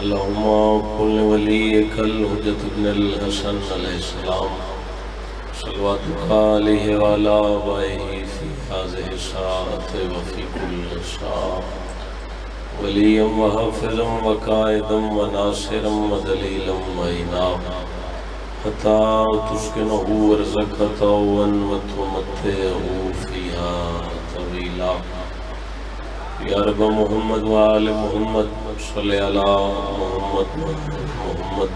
اللهم كل وليك الحجة بن الحسن عليه السلام صلواتك عليه وعلى آبائه في هذه الساعة وفي كل ساعة وليا وحافظا وقائدا وناصرا ودليلا معينا حتى تسكنه ورزقك طوعا وتمتعه فيها طويلا یا رب محمد وآل محمد صلی علی محمد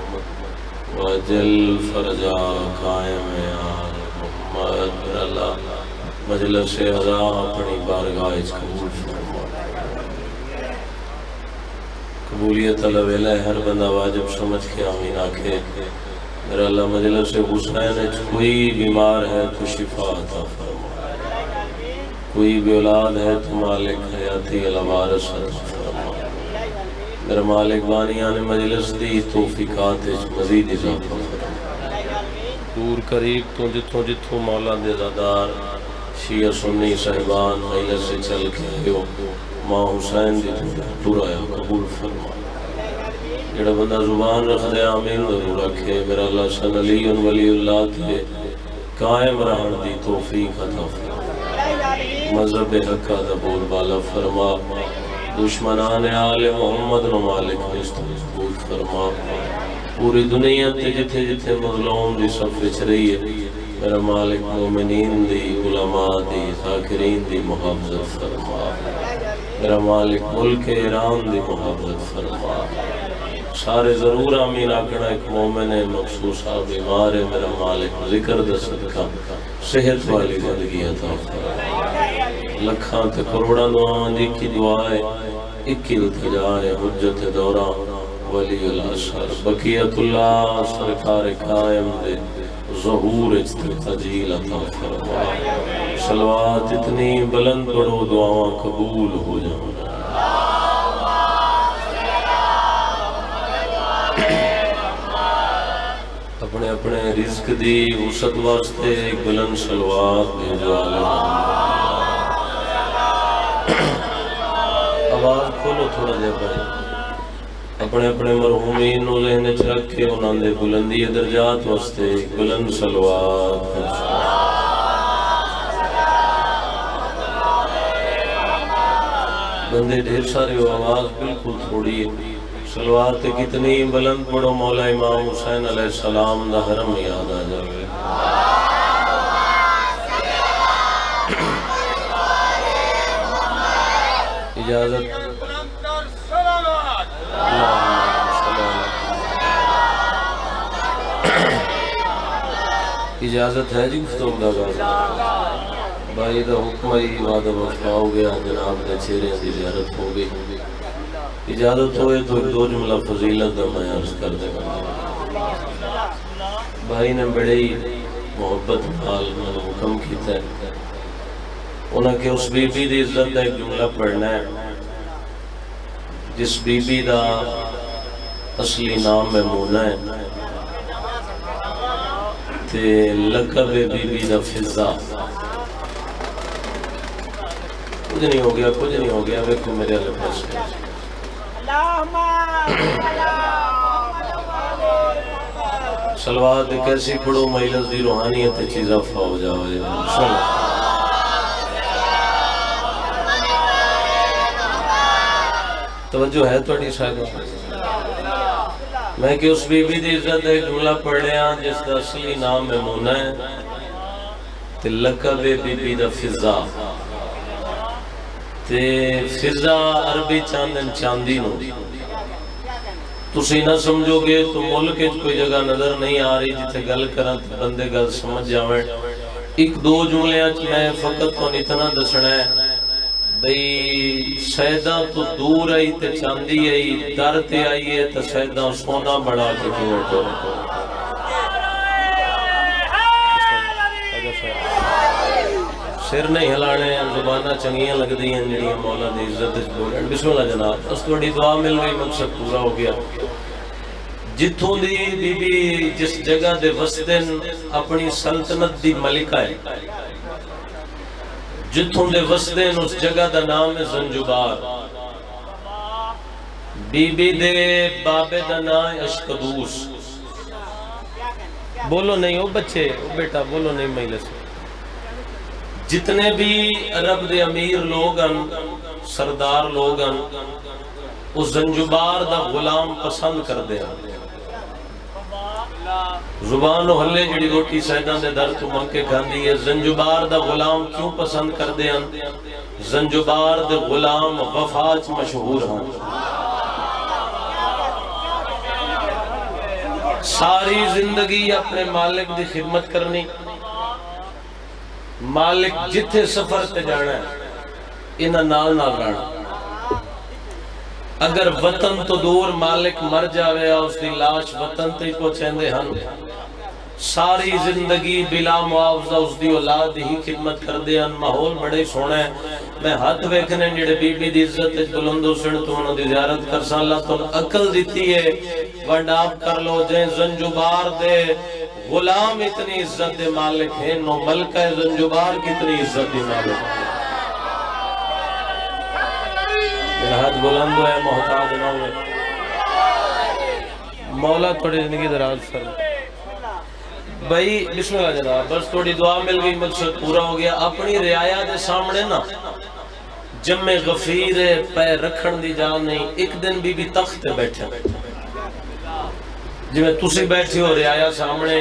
وجل فرجا قائم یا محمد اللہ مجلس عزا اپنی بارگاہ قبول فرما قبولیت اللہ ویلہ ہر بندہ واجب سمجھ کے آمین آکھے میرا اللہ مجلس حسین کوئی بیمار ہے تو شفا عطا فرما کوئی بھی اولاد ہے تو مالک حیاتی الوارث فرما میرا مالک بانیان مجلس دی توفیقات مزید اضافہ فرما دور قریب تو جتوں جتوں مولا دے زادار شیعہ سنی صاحبان مجلس سے چل کے آئیو ماں حسین دی درایا قبول فرما جڑا بندہ زبان رکھ دے آمین ضرور رکھے میرا اللہ سن علی ولی اللہ تے قائم رہن دی توفیق عطا فرما مذہب حق دا بول بالا فرما دشمنان آل محمد نو مالک مضبوط فرما پوری دنیا تے جتھے جتھے مظلوم دی صف وچ رہی ہے میرا مالک مومنین دی علماء دی ذاکرین دی محافظت فرما میرا مالک ملک ایران دی محافظت فرما سارے ضرور آمین آکڑا ایک مومن ہے مخصوصا بیمار ہے میرا مالک ذکر دا صدقہ صحت والی زندگی عطا فرما لکھاں تے کروڑاں دعاں دی کی دعائے اکی التجائے حجت دورہ ولی الاشہر بقیت اللہ سرکار قائم دے ظہور تجیل عطا فرما صلوات اتنی بلند پڑھو دعاں قبول ہو جاؤں اپنے اپنے رزق دی وسعت واسطے ایک بلند صلوات بھیجو عالم آواز کھولو تھوڑا جے بھائی اپنے اپنے مرحومین نو ذہن وچ رکھ کے انہاں دے بلندی درجات واسطے ایک بلند صلوات بندے ڈھیر سارے ہو آواز بالکل تھوڑی ہے صلوات کتنی بلند پڑھو مولا امام حسین علیہ السلام دا حرم یاد آ جاوے اجازت اجازت ہے جی گفتگو دا غازہ بھائی دا حکم ہی وعدہ وفا ہو گیا جناب دے چہرے دی زیارت ہو گئی اجازت ہوئے تو ایک دو جملہ فضیلت دا میں عرض کر دے گا بھائی نے بڑے ہی محبت حال میں حکم کیتا ہے انہاں کہ اس بی بی دی عزت دا ایک جملہ پڑھنا ہے جس بی بی دا اصلی نام میمونہ ہے تے لقب بی بی دا فضا کچھ نہیں ہو گیا ویکھو میرے اللہ پاس صلوات کیسی پڑھو مجلس دی روحانیت چیزہ فاو جاوے توجہ ہے توڑی صاحب میں کہ اس بی بی دی عزت ایک جملہ پڑھ لیا جس کا اصلی نام میمونہ ہے تے لقب بی بی دا فضا تے فضا عربی چاندن چاندی نو تسی نہ سمجھو گے تو ملک کوئی جگہ نظر نہیں آ رہی جتے گل کرن بندے گل سمجھ جاویں ایک دو جملے میں فقط تو اتنا دسنا ہے بھئی سیدہ تو دور آئی تے چاندی آئی در تے آئی ہے تے سیدہ سونا بڑا کے کیوں تو سر نہیں ہلانے زبانہ چنگیاں لگ دی ہیں جنہی مولا دی عزت بولیں بسم اللہ جناب اس توڑی دعا مل گئی مقصد پورا ہو گیا جتوں دی بی بی جس جگہ دے وسدن اپنی سلطنت دی ملکہ ہے جتوں دے وسدن اس جگہ دا نام ہے زنجبار بی بی دے بابے دا نام اشکدوس. بولو نہیں او بچے او بیٹا بولو نہیں مجلس. جتنے بھی عرب دے امیر لوگن سردار لوگن اس زنجبار دا غلام پسند کر دیا. زبان و حلے جڑی روٹی سیدان دے در تو منکے کھاندی ہے. زنجبار دا غلام کیوں پسند کر دیا؟ زنجبار دے غلام وفاچ مشہور ہیں. ساری زندگی اپنے مالک دی خدمت کرنی. مالک جتھے سفر تے جانا ہے انہاں نال رہنا. اگر وطن تو دور مالک مر جاوے اس دی لاش وطن تے پہنچیندے ہن. ساری زندگی بلا معاوضہ اس دی اولاد ہی خدمت کر دے ہن. ماحول بڑے سونا ہے. میں ہاتھ ویکھنے جڑے بی بی دی عزت بلند سن تو انہاں دی زیارت کر سا. اللہ تو عقل دیتی ہے ونڈ آپ کر لو. جے زنجبار دے غلام اتنی عزت دے مالک ہیں نو ملکہ زنجبار کتنی عزت دے مالک ہے. میرا ہاتھ بلند ہے محتاج نہ ہوئے. مولا تھوڑی زندگی دراز فرمائے. بھائی بسم اللہ جناب بس تھوڑی دعا مل گئی مقصد پورا ہو گیا. اپنی رعایا دے سامنے نا جمع غفیر پیر رکھن دی جان نہیں. ایک دن بی بی تخت تے بیٹھے جی میں تسی بیٹھی ہو رعایا سامنے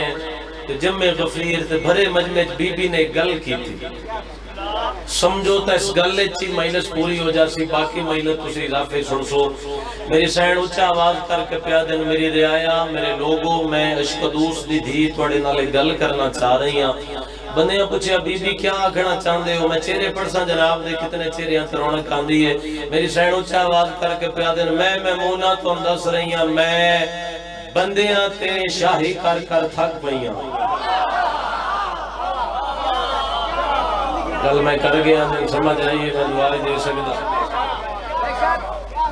جمع غفیر تے بھرے مجمع بی بی نے گل کی تھی. سمجھو تا اس گلے چی مجلس پوری ہو جاسی. باقی مجلس تسی اضافے سن سو. میری سین اچھا آواز کر کے پیا دن میری رعایا میرے لوگوں میں اشکدوس دی دھی توڑے نالے گل کرنا چاہ رہی ہیں. بندے پوچھے بی بی کیا آگھنا چاہندے ہو؟ میں چہرے پڑساں جناب دے کتنے چہرے ہاں رونق آندی ہے. میری سین اچھا آواز کر کے پیا دن میں مونا تو اندس رہی ہیں. میں بندیاں تے شاہی کر کر تھک پئیاں. کل میں کر گیا نہیں سمجھ آئیے میں دعائی دے سکتا.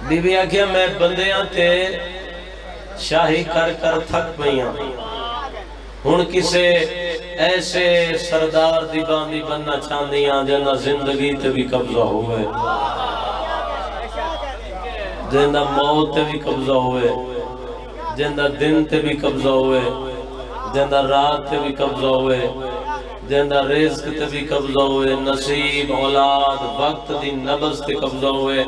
بی بی آکھیا میں بندیاں تے شاہی کر کر تھک پئیاں. ہن کسے ایسے سردار دی باندی بننا چاندیاں جنہ زندگی تے بھی قبضہ ہوئے جنہ موت تے بھی قبضہ ہوئے جنہ دن تے بھی قبضہ ہوئے جنہ رات تے بھی قبضہ ہوئے جنہ رزق تے بھی قبضہ ہوئے. نصیب اولاد وقت دی نبض تے قبضہ ہوئے.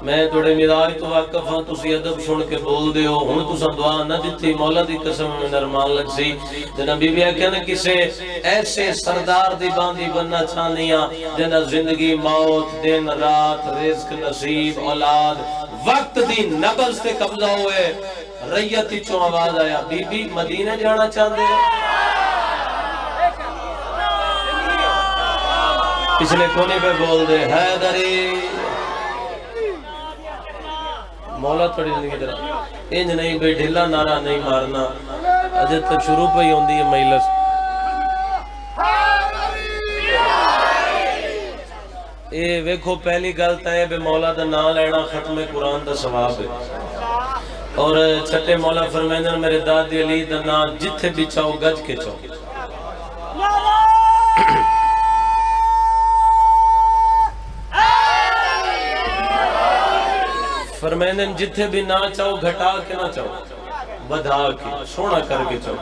میں توڑے مدار تو واقف ہاں تسی ادب سن کے بول دے ہو. ہن تساں دعا نہ دتی مولا دی قسم میں نرمان لگ سی. جنہ بی بی کہنا کسے ایسے سردار دی باندی بننا چاہنیاں جنہ زندگی موت دن رات رزق نصیب اولاد وقت دی نبض تے قبضہ ہوئے. ریتی چوں آواز آیا بی بی مدینہ جانا چاہندے ہیں؟ پچھلے کونے پہ بول دے حیدری. مولا تھوڑی زندگی درہ انج نہیں بے ڈھلا نعرہ نہیں مارنا. اجے تک شروع پہ ہی ہوندی ہے مجلس. اے ویکھو پہلی گل تے بے مولا دا نام لینا ختم قرآن دا ثواب ہے. اور چھٹے مولا فرمائندن میرے دادی علی دا نام جتھے بھی چاہو گج کے چاہو. فرمائندن جتھے بھی نہ چاہو گھٹا کے نہ چاہو بدھا کے سونا کر کے چاہو.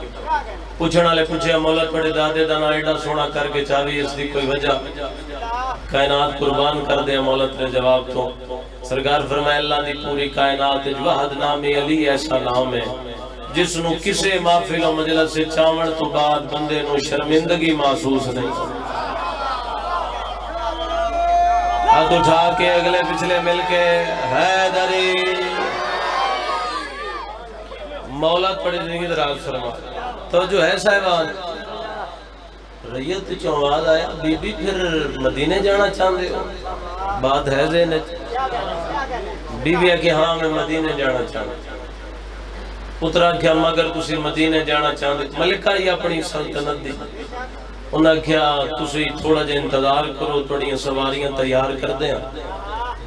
پوچھنا لے پوچھے مولا پڑے دادے دا نام ایڈا سونا کر کے چاہوی اس دی کوئی وجہ؟ کائنات قربان کر دے مولا تیرے جواب تو. سرکار فرمائے اللہ دی پوری کائنات وحد نامی علی ایسا نام ہے جس نو کسے محفل و مجلس سے چاون تو بعد بندے نو شرمندگی محسوس نہیں. ہاتھ اٹھا کے اگلے پچھلے مل کے حیدری. مولا پڑی زندگی دراز فرما. تو جو ہے صاحبان ریت چوں آواز آیا بی بی پھر مدینے جانا چاہندے ہو؟ بات ہے ذہنچ. بی بی ہے کہ ہاں میں مدینے جانا چاہتا. پترا کیا مگر تسی مدینے جانا چاہندے؟ ملکہ ہی اپنی سلطنت دی. انہاں کیا تسی تھوڑا جے انتظار کرو تھوڑی سواریاں تیار کر دیں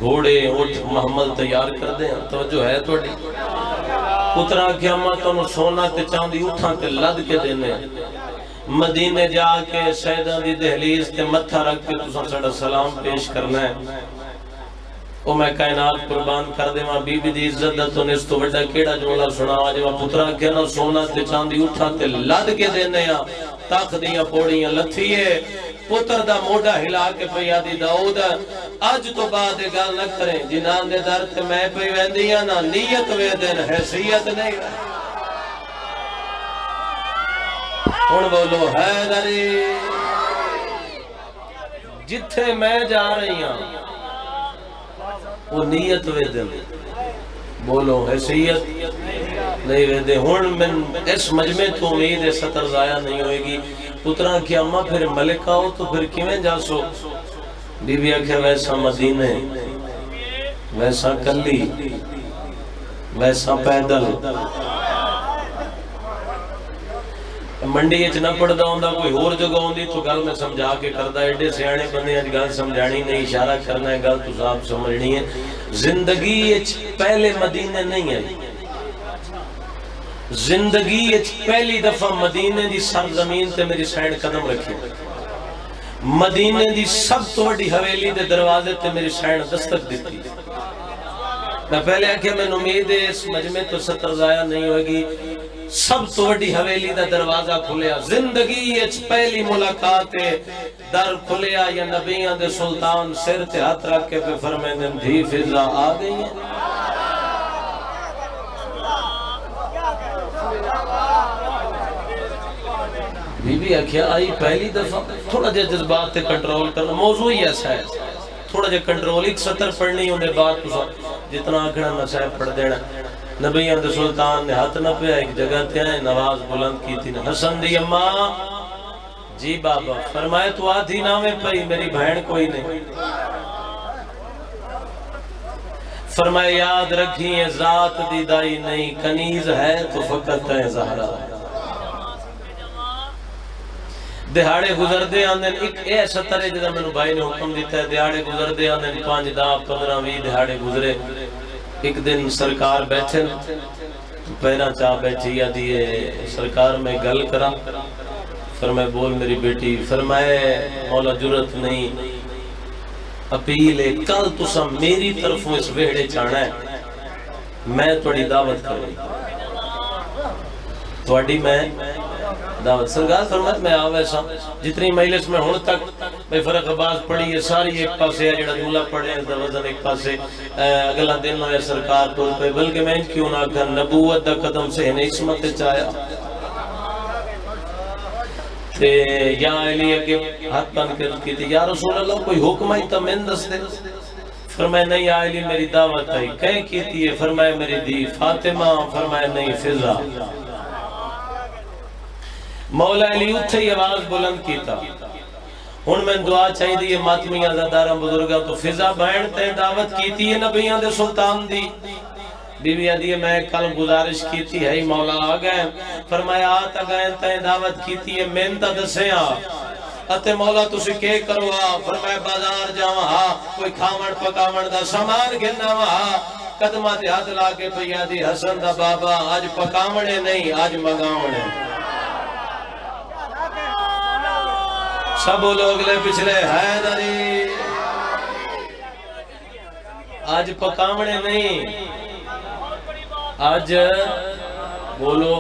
گھوڑے اٹھ محمل تیار کر دیں. توجہ ہے تھوڑی. پترا کیا ماں تو سونا تے چاندی اٹھاں تے لد کے دینے. مدینے جا کے سیدہ دی دہلیز تے متھا رکھ کے تساں ساڈا سلام پیش کرنا ہے. او میں کائنات قربان کر دے ماں بی بی دی عزت دا تو اس تو بڑا کیڑا جملہ سنا آج میں پترا کیا نا سونا تے چاندی اٹھا تے لد کے دینے ہیں تاک دیاں پوڑیاں لتھیے پتر دا موڑا ہلا کے پیا دی داؤد آج تو بعد گل نہ کریں جنان دے در تے میں پہ ویندیاں نا نیت وے دن حیثیت نہیں ہن بولو حیدری جتھے میں جا رہی ہوں وہ نیت وے دن بولو حیثیت نہیں وے دے ہن من اس مجمع تو امید ہے ستر ضائع نہیں ہوئے گی پتران کی اماں پھر ملکہ ہو تو پھر کیویں جا سو بی بی آکھے ویسا مدینے ویسا کلی ویسا پیدل منڈی اچ نہ پڑھدا ہوندا کوئی اور جگہ ہوندی تو گل میں سمجھا کے کردا ایڈے سیانے بندے اج گل سمجھانی نہیں اشارہ کرنا ہے گل تو صاحب سمجھنی ہے زندگی اچ پہلے مدینے نہیں ہے زندگی اچ پہلی دفعہ مدینے دی سرزمین تے میری سائن قدم رکھی مدینے دی سب تو بڑی حویلی دے دروازے تے میری سائن دستک دیتی میں پہلے آکھیا میں امید ہے اس مجمع تو ستر ضائع نہیں ہوئے گی سب تو بڑی حویلی دا دروازہ کھلیا زندگی اچ پہلی ملاقات در کھلیا یا نبیان دے سلطان سر تے ہاتھ رکھ کے پہ فرمیندن دھی فضا آ گئی ہے بی بی آکھیا آئی پہلی دفعہ تھوڑا جا جذبات تے کنٹرول کرنا موضوع ہی ایسا ہے تھوڑا جا کنٹرول ایک سطر پڑھنی ہوندے بات تو جتنا آکھنا نصیب پڑھ دینا نبیان دے سلطان نے ہاتھ نہ پہ ایک جگہ تے آئے نواز بلند کی تھی حسن دی اماں جی بابا فرمائے تو آدھی نامے پئی میری بہن کوئی نہیں فرمائے یاد رکھیں ذات دی دائی نہیں کنیز ہے تو فقط ہے زہرا دہاڑے گزر دے آندن ایک ایسا طرح جدا میں نے بھائی نے حکم دیتا ہے دہاڑے گزر دے آندن 5 دا 15 20 دہاڑے گزرے ایک دن سرکار بیٹھے پہنا چاہ بیٹھی یا دیئے سرکار میں گل کرا فرمائے بول میری بیٹی فرمائے مولا جرت نہیں اپیل ہے کل تو سا میری طرفوں اس ویڑے چانا ہے میں توڑی دعوت کر رہی توڑی میں دعوت سرکار فرمائے میں آوے سا جتنی مجلس میں ہون تک میں فرق عباس پڑھی ہے ساری ایک پاسے ہے جڑا جملہ پڑھے ہیں وزن ایک پاسے اگلا دن ہوئے سرکار طور پہ بلکہ میں کیوں نہ کر نبوت دا قدم سے انہیں اسمت چاہیا یا علیہ کے ہاتھ پن کے کی تھی یا رسول اللہ کوئی حکم ہی تا من دستے فرمائے نہیں یا علی میری دعوت ہے کہیں کیتی ہے فرمائے میری دی فاطمہ فرمائے نہیں فضا مولا علی اتھے ہی آواز بلند کیتا ہن میں دعا چاہی دی ماتمیاں زدارہ بزرگاں تو فضا بہن تے دعوت کیتی ہے نبیان دے سلطان دی بی بی آدھی میں کل گزارش کیتی ہے مولا آگئے فرمایا آتا گئے تے دعوت کیتی ہے مینتا دسیاں اتے مولا تسی کے کرو فرمایا بازار جاواں کوئی کھاون پکاون دا سامان گھننا وہاں قدمہ دے ہاتھ لا کے پیا دی حسن دا بابا آج پکاونے نہیں آج مگاونے سب لوگ لے پچھلے حیدری آج پکاونے نہیں آج بولو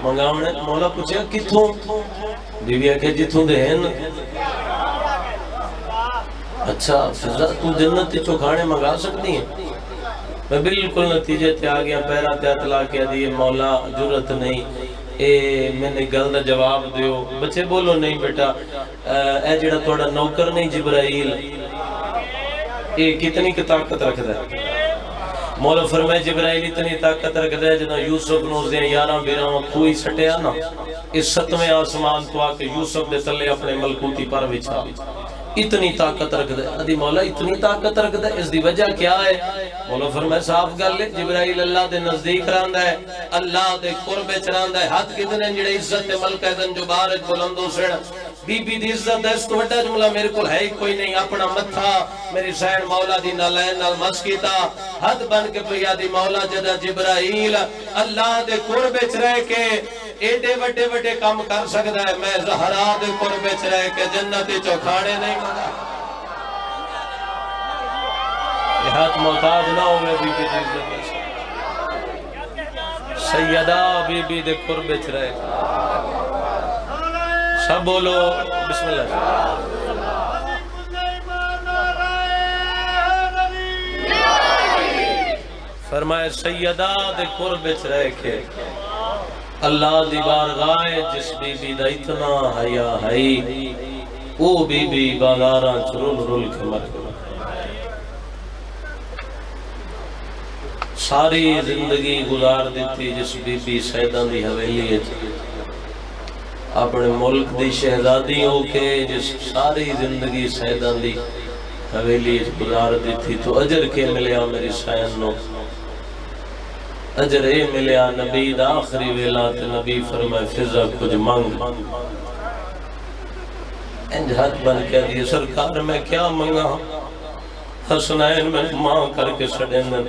منگاونے مولا پوچھے کتھوں بیویا کہ جتھوں دہن اچھا فضا تو جنت چوکھانے منگا سکتی ہیں میں بالکل نتیجے تے آگیا پیرا تے اطلاع کیا دیئے مولا جرت نہیں میں نے گل دا جواب دیو بچے بولو نہیں بیٹا اے جڑا توڑا نوکر نہیں جبرائیل کتنی کی طاقت رکھ دے مولا فرمائے جبرائیل اتنی طاقت رکھ دے جنہاں یوسف نو دیں 11 بیراں کوئی سٹیا نا اس 7ویں آسمان تو آکے یوسف دے تلے اپنے ملکوتی پر وچھا اتنی طاقت رکھ دے ادھی مولا اتنی طاقت رکھ دے اس دی وجہ کیا ہے مولا فرمائے صاف گل لے جبرائیل اللہ دے نزدیک راندہ ہے اللہ دے قربے چراندہ ہے ہاتھ کتنے جڑے عزت ملک ایدن جو بارج بلندو سڑ بی بی دی عزت ہے اس تو بڑا جملہ میرے کل ہے کوئی نہیں اپنا متھا میری سین مولا دی نالین نال مسکیتا حد بن کے پیا دی مولا جدہ جبرائیل اللہ دے قربے چرے کے ایڈے وڈے وڈے کام کر سکتا ہے میں زہرا دے قربے چرے کے جنتی چوکھانے نہیں مگا ہاتھ محتاج نہ ہوئے بی بی دی عزت سیدہ بی بی دے قربے چ رہے سب بولو بسم اللہ فرمائے سیدہ دے قربے چ رہ کے اللہ دی بارگاہ جس بی بی دا اتنا حیا ہے او بی بی بازاراں چ رول رول کے مر ساری زندگی گزار دیتی جس بی بی سیدہ دی حویلی ہے اپنے ملک دی شہزادی ہو کے جس ساری زندگی سیدہ دی حویلی گزار دیتی تو اجر کے ملیا میری سائن نو اجر اے ملیا نبی دا آخری ویلا تے نبی فرمائے فضا کچھ منگ انج ہاتھ بن کے دیئے سرکار میں کیا منگا حسنین میں ماں کر کے سڑیندن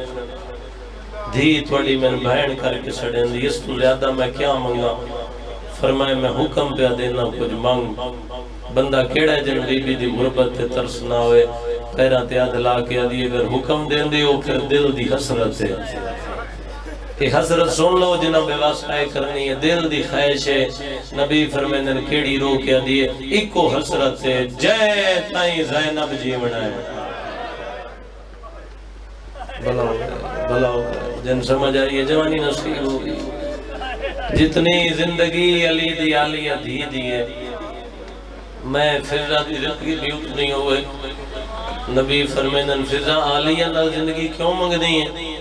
دھی تھوڑی میں بہن کر کے سڑیندی اس تو زیادہ میں کیا منگا فرمائے میں حکم پہ دینا کچھ منگ بندہ کیڑا جن بی بی دی غربت تے ترس نہ ہوئے پیرا تے عدلا کے دی اگر حکم دین دی ہو پھر دل دی حسرت ہے کہ حضرت سن لو جنہ بے واسطہ کرنی ہے دل دی خواہش ہے نبی فرمیندن کیڑی رو کے دیئے ایکو حسرت ہے جے تائیں زینب جیونا ہے بلاؤ جن سمجھ آئیے جوانی نصیب ہوگی جتنی زندگی علی دی عالیہ دی دیئے میں فضا دی زندگی بھی اتنی ہوئے نبی فرمیندن فضا عالیہ نال زندگی کیوں منگ دی ہے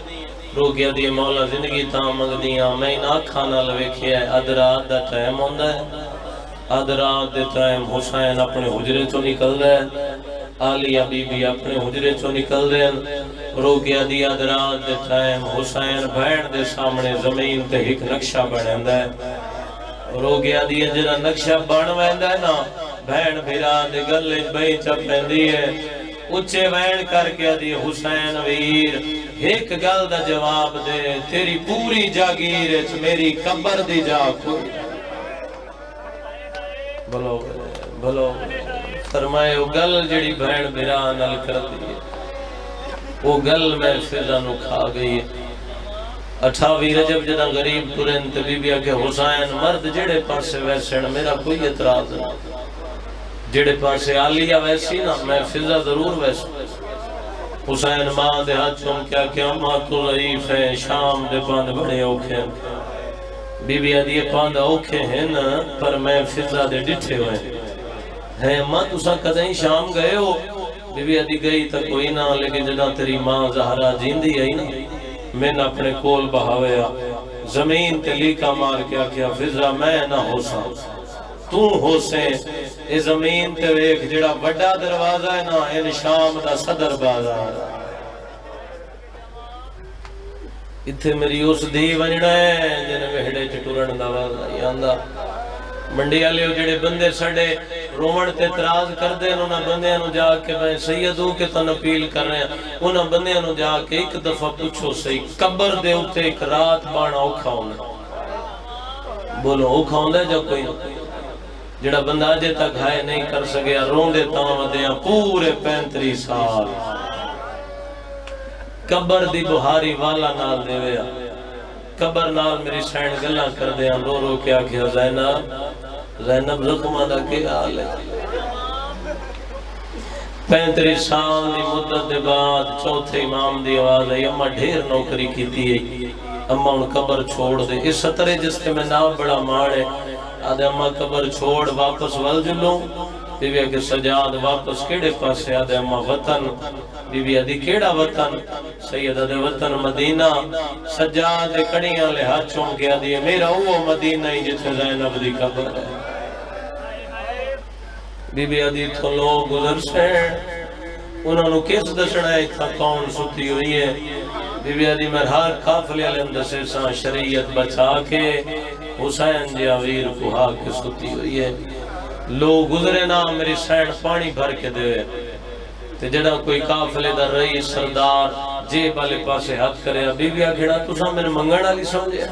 رو گیا دیئے مولا زندگی تاں منگ دیاں میں ان آکھانا لویکھیا ہے ادرات دا ٹائم ہوندہ ہے ادرات دے ٹائم حسین اپنے حجرے تو نکل رہے ہیں عالیہ بی بی اپنے حجرے تو نکل رہے ہیں رو گیا دیئے ادرات دے ٹائم حسین بھین دے سامنے زمین تے ایک نقشہ بڑھندہ ہے رو گیا دیئے جنہ نقشہ بڑھوندہ ہے نا بھین بھیرا دے گلے بھئی چپندی ہے اچھے وین کر کے دی حسین ویر ایک گل دا جواب دے تیری پوری جاگیر اچھ میری قبر دی جا کوئی بلو فرمائے وہ گل جڑی بہن بیران نل کر دی وہ گل میں فضا نو کھا گئی 28 رجب جدہ غریب ترین تبی بیا کہ حسین مرد جڑے پاسے ویسن میرا کوئی اعتراض نہیں جڑے پاسے عالیہ ویسی نا میں فضا ضرور ویسوں حسین ماں دے ہاتھ چون کیا ماں تو ضعیف ہے شام دے پاند بڑے اوکھے بی بی آدھی پاند اوکھے ہیں نا پر میں فضا دے ڈٹھے ہوئے ہیں ماں تو سا کدیں شام گئے ہو بی بی آدھی گئی تا کوئی نہ لیکن جدہ تیری ماں زہرہ جیندی ہے نا میں نہ اپنے کول بہاویا زمین تے لیکا مار کیا فضا میں نہ ہو سا تو ہو سے اے زمین تے ایک جڑا بڑا دروازہ ہے نا ان شام دا صدر بازار اتھے میری اس دی ونجنا ہے جنہیں وہڑے چٹورن دا وازہ یاندہ منڈی آلے ہو جڑے بندے سڑے رومن تے اعتراض کر دیں انہوں بندے انہوں جا کے میں سیدوں کے تن اپیل کر رہے ہیں انہوں بندے انہوں جا کے ایک دفعہ پوچھو سی قبر دے ہوتے ایک رات بانا اوکھا ہونا بولو اوکھا ہونا جب کوئی جڑا بندہ آجے تک ہائے نہیں کر سکیا رون دے تاں دیاں پورے 35 سال قبر دی بہاری والا نال دے ویا قبر نال میری سین گلاں کر دیاں رو کے آکھیا زینب زخمہ دا کے حال ہے 35 سال دی مدت دے بعد چوتھے امام دی آواز ہے اممہ ڈھیر نوکری کیتی ہے اممہ ان قبر چھوڑ دے اس سطرے جس کے میں نام بڑا ماڑے آدھے اممہ قبر چھوڑ واپس ول جلوں بی بی کہ سجاد واپس کیڑے پاسے آدھے اممہ وطن بی بی آدھی کیڑا وطن سیدہ دے وطن مدینہ سجاد دے کڑیاں لے ہاتھ چون کے آدھی میرا وہ مدینہ ہی جتھے زینب دی قبر ہے بی بی آدھی تو لوگ گزر سے انہوں نے کس دسنا ہے تھا کون ستی ہوئی ہے بی بی آدھی میں ہر قافلے علم دسے ساں شریعت بچا کے حسین جاویر کو ہا کے ستی ہوئی ہے لوگ گزرے نا میری سین پانی بھر کے دے تے جڑا کوئی قافلے دا رئیس سردار جیب والے پاسے ہاتھ کرے بی بی آکھڑا تساں میرے منگن والی سمجھے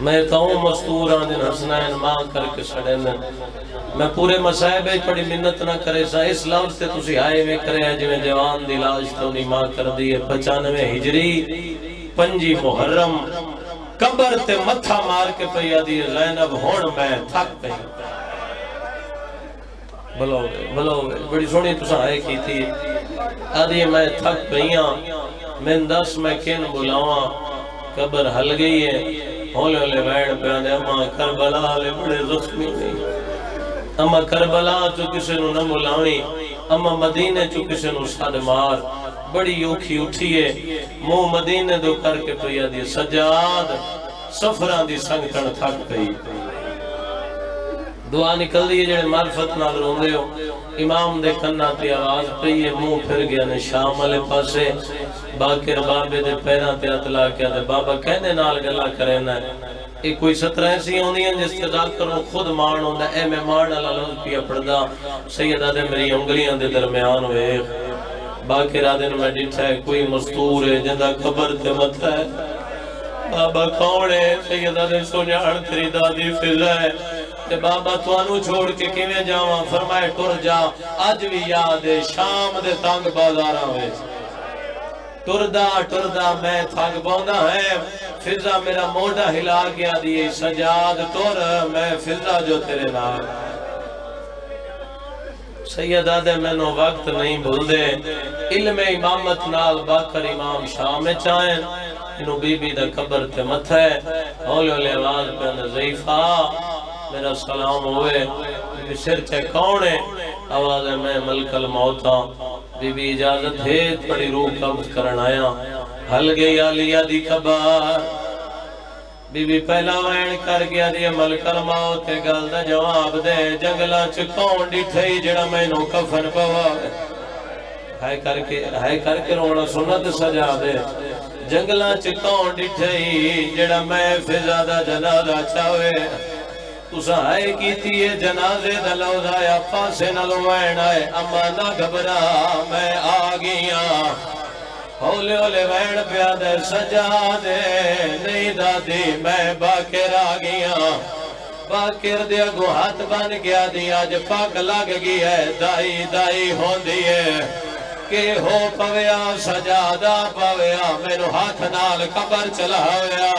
میں کہوں مستور آدھن حسنین ماں کر کے سڑین میں پورے مسائب پڑی منت نہ کرے سا اس لفظ تے تسی آئے میں کرے ہیں جویں جوان دی لاش تو نہیں ماں کر دیئے 95 ہجری 5 محرم قبر تے متھا مار کے پیا دیئے زینب ہون میں تھک پئی بلوے بڑی سونی تسا آئے کی تھی آدھی میں تھک پئیاں میں 10 میں کین بلاواں قبر ہل گئی ہے ہولے ہولے بیڑ پہ آنے اماں کربلا لے بڑے زخمی نہیں اماں کربلا چو کسے نو نہ ملاوی اماں مدینے چو کسے نو ساد مار بڑی یوکھی اٹھیے مو مدینے دو کر کے پیا دی سجاد سفران دی سنگ کن تھک پئی دعا نکل دیئے جڑے معرفت نال روندے ہو امام دے کنہ تی آواز پئیے منہ پھر گیا نے شام والے پاسے باقر بابے دے پیران تے اطلاع کیا دے بابا کہنے نال گلا کرنا ہے ایک کوئی 17 ایسی ہوندی ہیں جس کے ذاکروں خود مان ہوندہ اے میں مان اللہ لوز پیا پڑھدا سیدہ دے میری انگلیاں دے درمیان ہوئے باقر آدن میں ڈٹھا ہے کوئی مستور ہے جندہ قبر تے متھا ہے بابا کون ہے سیدہ دے سونیان تیری دادی فضا ہے کہ بابا توانو چھوڑ کے کیویں جاواں فرمائے ٹر جا آج بھی یاد ہے شام دے تانگ بازاراں ہوئے ٹردہ میں تھک بوندا ہے فضا میرا موڑا ہلا گیا دیئے سجاد ٹر میں فضا جو تیرے نال سیدہ دے میں نو وقت نہیں بھول دے علم امامت نال باکر امام شام چاہیں انہوں بی بی دا قبر تے متھا ہے ہولے ہولے آواز پہ اندر ضعیفہ میرا سلام ہوئے بی سر چے کون ہے آواز ہے میں ملک الموتا بی بی اجازت ہے پڑی روح قبض کرن آیا ہل گئی آلیہ دی قبر بی بی پہلا وین کر گیا دی ملک الموت گل دا جواب دے جنگلہ چکون ڈٹھئی جڑا میں نو کفن پوا ہائے کر کے رونا سنت سجا دے جنگلہ چکون ڈٹھئی جڑا میں فضا دا جنازہ چاہوے تُسا آئے کیتی ہے جنازے دا لوزایا پاسے نہ لوائن آئے اما نہ گھبرا میں آگیاں ہولے ہولے وین پیادے سجا دے نہیں دادی میں باکر آگیاں باکر دیا گو ہاتھ بن گیا دی آج پاک لگ گئی ہے دائی ہون دیئے کہ ہو پویا سجادہ پویا میرو ہاتھ نال قبر چلا ہویا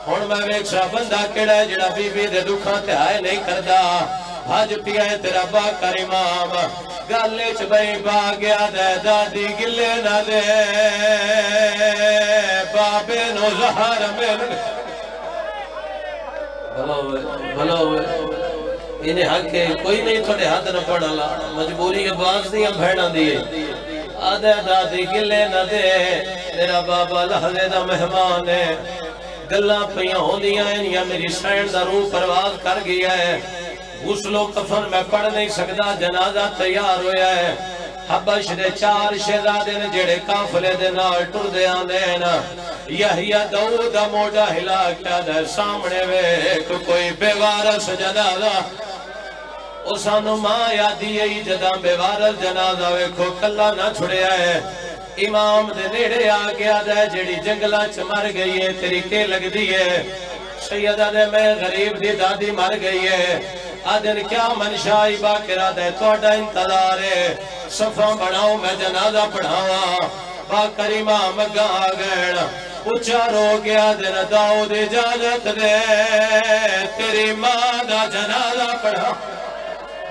ہون میں ویکشا بندہ کڑا ہے جڑا بی بی دے دکھاں تے آئے نہیں کردہ بھاج پیا ہے تیرا باکر امام گالے چ بھئی با گیا دے دادی گلے نہ دے بابے نو زہر میں بھلا ہوئے انہیں حق ہے کوئی نہیں تھوڑے ہاتھ نہ پڑھا لا مجبوری کے باز دیا بھیڑا دیئے آدھے دادی گلے نہ دے تیرا بابا لحظے دا مہمان ہے گلہ پہیاں ہو دیا ہیں یا میری سینڈ دا روح پرواز کر گیا ہے غسل و کفن میں پڑھ نہیں سکتا جنازہ تیار ہویا ہے حبش دے 4 شہزادے نے جڑے کافلے دے نال ٹر دے آندے نا یحییٰ داؤد دا موڑا ہلا کیا دے سامنے ویک کوئی بے وارث جنازہ اسانو ماں یادی ای جداں بے وارث جنازہ ویکھو کلا نہ چھڑیا ہے امام دے نیڑے آ گیا دے جڑی جنگلہ چ مر گئی ہے تیری کے لگ دی ہے سیدہ دے میں غریب دی دادی مر گئی ہے آدھن کیا منشائی باکرہ دے توڑا انتظار ہے صفحہ بڑھاؤں میں جنازہ پڑھاواں باکر امام گاہ گئن اچھا رو گیا دن داؤد اجازت دے تیری ماں دا جنازہ پڑھا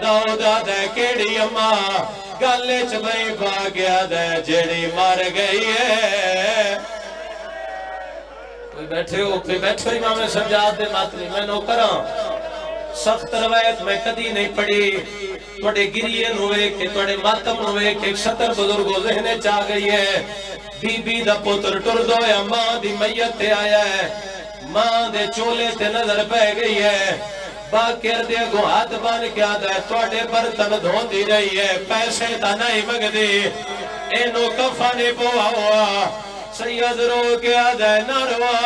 داؤد دے کیڑی اماں گالے چ بھئی پا گیا دے جیڑی مار گئی ہے کوئی بیٹھے ہو امام سجاد دے ماتمی میں نو کراں سخت روایت میں کدی نہیں پڑھی توڑے گریے نوے کہ توڑے ماتم نوے کہ 70 بزرگوں ذہنے چاہ گئی ہے بی بی دا پتر ٹر دو یا ماں دی میت تے آیا ہے ماں دے چولے تے نظر پہ گئی ہے باکر دے گو ہاتھ بان کیا دے توڑے برتن دھون دی رہی ہے پیسے تا نہیں مگ دی اینو کفانی پوا ہوا سید رو کیا دے نروا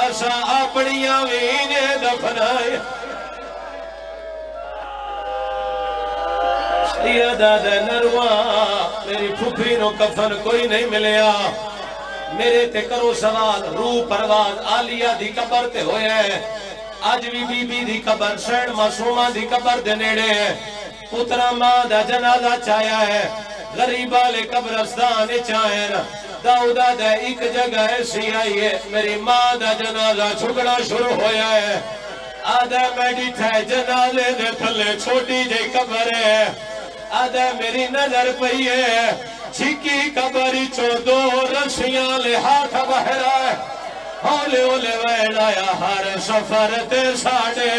اسا اپنیاں وینے دفنائی سیدہ دے نروا میری پھوپھی نو کفن کوئی نہیں ملیا میرے تے کرو سوال روح پرواز عالیہ دی قبر تے ہویا ہے اج بھی بی بی دی قبر سین معصومہ دی قبر دے نیڑے ہے پترا ماں دا جنازہ چایا ہے غریبہ لے قبرستان چاہن داؤدہ دا ایک جگہ ایسی آئی ہے میری ماں دا جنازہ چھکڑا شروع ہویا ہے آدھے میں ڈیٹھا ہے جنازے دے تھلے چھوٹی جے قبر ہے آدھے میری نظر پئی ہے چھکی قبری چو دو رسیاں لے ہاتھ بہرا ہے ہولے ہولے وین آیا ہر سفر تے ساڑے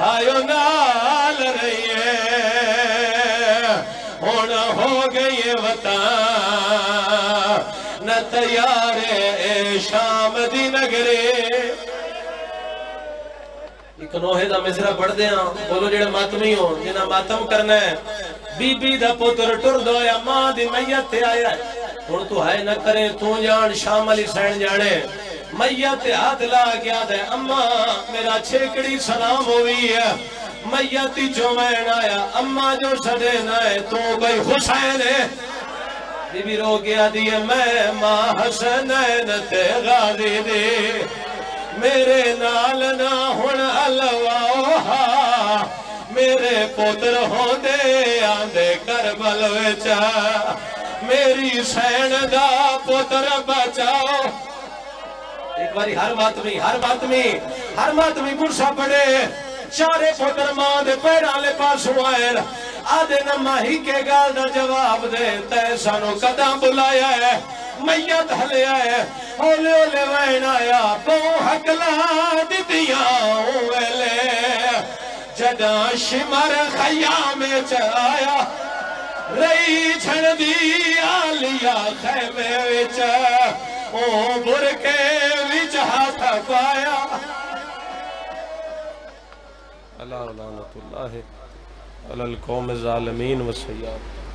آئیو نال رہی ہے ہونا ہو گئی وطن نہ تیارے شام دی نگرے ایک نوہے دا مصرع پڑھ دے ہاں بولو جڑے ماتمی ہو جنہاں ماتم کرنا ہے بی بی دا پتر ٹر دو یا ماں دی میت تے آیا ہے ہن تو ہائے نہ کرے تو جان شام علی سین جانے میت ہاتھ لا گیا دے اماں میرا چھیکڑی سلام ہوئی ہے میت جو میں آیا اماں جو سڑے نائے تو کوئی حسین ہے بی بی رو گیا دیئے میں ماں حسنین تے غازی دی میرے نال نہ ہن الواؤہا میرے پوتر ہوندے آندے کربل وچا میری سین دا پوتر بچاؤ ایک باری ہر ماتمی برسا پڑے چارے پوتر ماں دے پیران لے پاس ہوئے آدھے نمہ ہی کے گال دا جواب دے تے سانو قدم بلایا ہے میت ہلے آئے ہولے ہولے وین آیا بو حقلا دیدیاں ویلے جدہ شمر خیام چایا رئی چھڑ دی آلیا خیمے وچ او برکے وچ ہاتھ پایا اللہ لعنت اللہ علی القوم الظالمین و سیاد